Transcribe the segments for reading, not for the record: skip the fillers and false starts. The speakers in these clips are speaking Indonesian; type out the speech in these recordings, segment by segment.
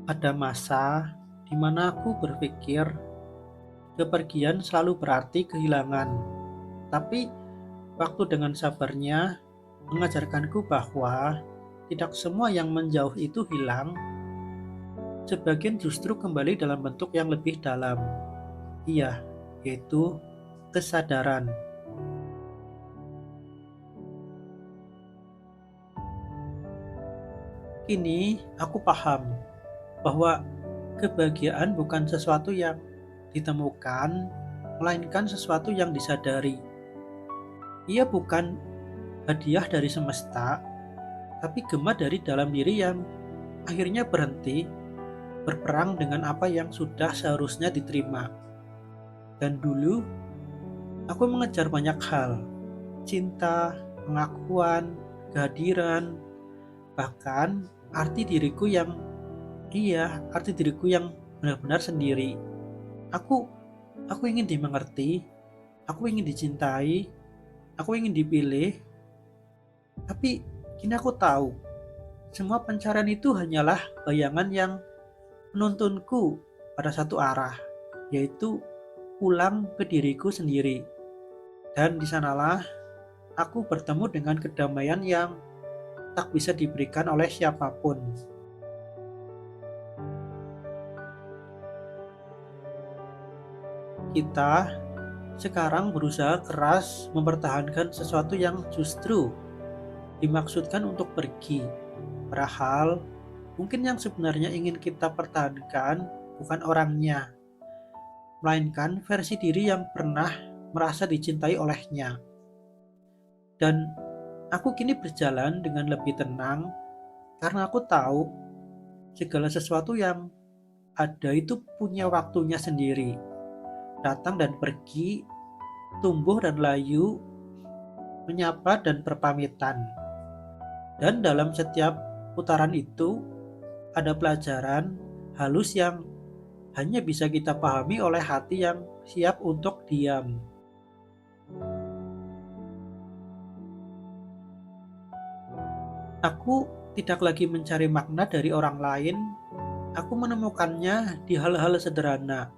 Ada masa di mana aku berpikir kepergian selalu berarti kehilangan. Tapi waktu dengan sabarnya mengajarkanku bahwa tidak semua yang menjauh itu hilang, sebagian justru kembali dalam bentuk yang lebih dalam. Iya, yaitu kesadaran. Kini aku paham bahwa kebahagiaan bukan sesuatu yang ditemukan, melainkan sesuatu yang disadari. Ia bukan hadiah dari semesta, tapi gema dari dalam diri yang akhirnya berhenti berperang dengan apa yang sudah seharusnya diterima. Dan dulu, aku mengejar banyak hal, cinta, pengakuan, kehadiran, bahkan arti diriku yang benar-benar sendiri. Aku aku ingin dimengerti, aku ingin dicintai, aku ingin dipilih, tapi kini aku tahu semua pencarian itu hanyalah bayangan yang menuntunku pada satu arah, yaitu pulang ke diriku sendiri. Dan di sanalah aku bertemu dengan kedamaian yang tak bisa diberikan oleh siapapun. Kita sekarang berusaha keras mempertahankan sesuatu yang justru dimaksudkan untuk pergi. Padahal mungkin yang sebenarnya ingin kita pertahankan bukan orangnya, melainkan versi diri yang pernah merasa dicintai olehnya. Dan aku kini berjalan dengan lebih tenang karena aku tahu segala sesuatu yang ada itu punya waktunya sendiri. Datang dan pergi, tumbuh dan layu, menyapa dan berpamitan. Dan dalam setiap putaran itu ada pelajaran halus yang hanya bisa kita pahami oleh hati yang siap untuk diam. Aku tidak lagi mencari makna dari orang lain, aku menemukannya di hal-hal sederhana,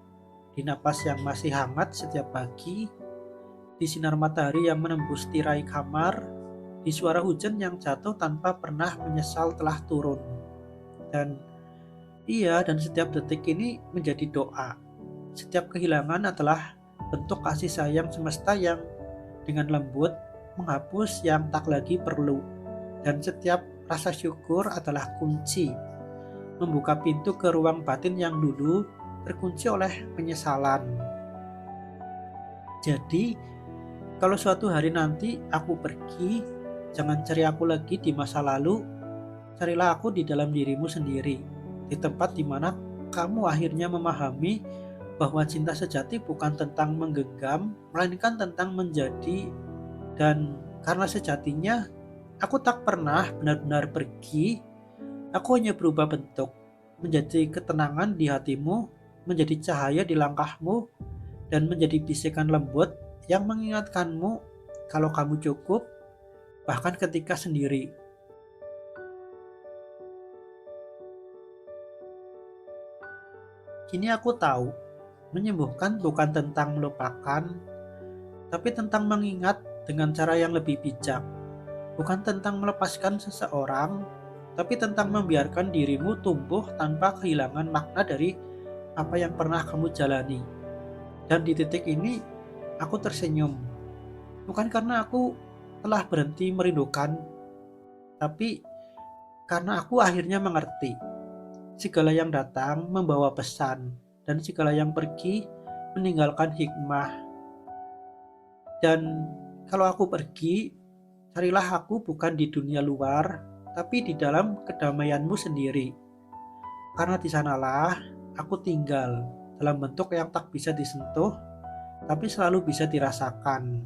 di napas yang masih hangat setiap pagi, di sinar matahari yang menembus tirai kamar, di suara hujan yang jatuh tanpa pernah menyesal telah turun. Dan dan setiap detik ini menjadi doa. Setiap kehilangan adalah bentuk kasih sayang semesta yang dengan lembut menghapus yang tak lagi perlu. Dan setiap rasa syukur adalah kunci membuka pintu ke ruang batin yang dulu terkunci oleh penyesalan. Jadi, kalau suatu hari nanti aku pergi, jangan cari aku lagi di masa lalu, carilah aku di dalam dirimu sendiri, di tempat di mana kamu akhirnya memahami bahwa cinta sejati bukan tentang menggenggam, melainkan tentang menjadi. Dan karena sejatinya, aku tak pernah benar-benar pergi, aku hanya berubah bentuk, menjadi ketenangan di hatimu, menjadi cahaya di langkahmu, dan menjadi bisikan lembut yang mengingatkanmu kalau kamu cukup, bahkan ketika sendiri. Kini aku tahu, menyembuhkan bukan tentang melupakan, tapi tentang mengingat dengan cara yang lebih bijak. Bukan tentang melepaskan seseorang, tapi tentang membiarkan dirimu tumbuh tanpa kehilangan makna dari apa yang pernah kamu jalani. Dan di titik ini, aku tersenyum. Bukan karena aku telah berhenti merindukan, tapi karena aku akhirnya mengerti. Segala yang datang membawa pesan, dan segala yang pergi meninggalkan hikmah. Dan kalau aku pergi, carilah aku bukan di dunia luar, tapi di dalam kedamaianmu sendiri. Karena di sanalah aku tinggal dalam bentuk yang tak bisa disentuh, tapi selalu bisa dirasakan.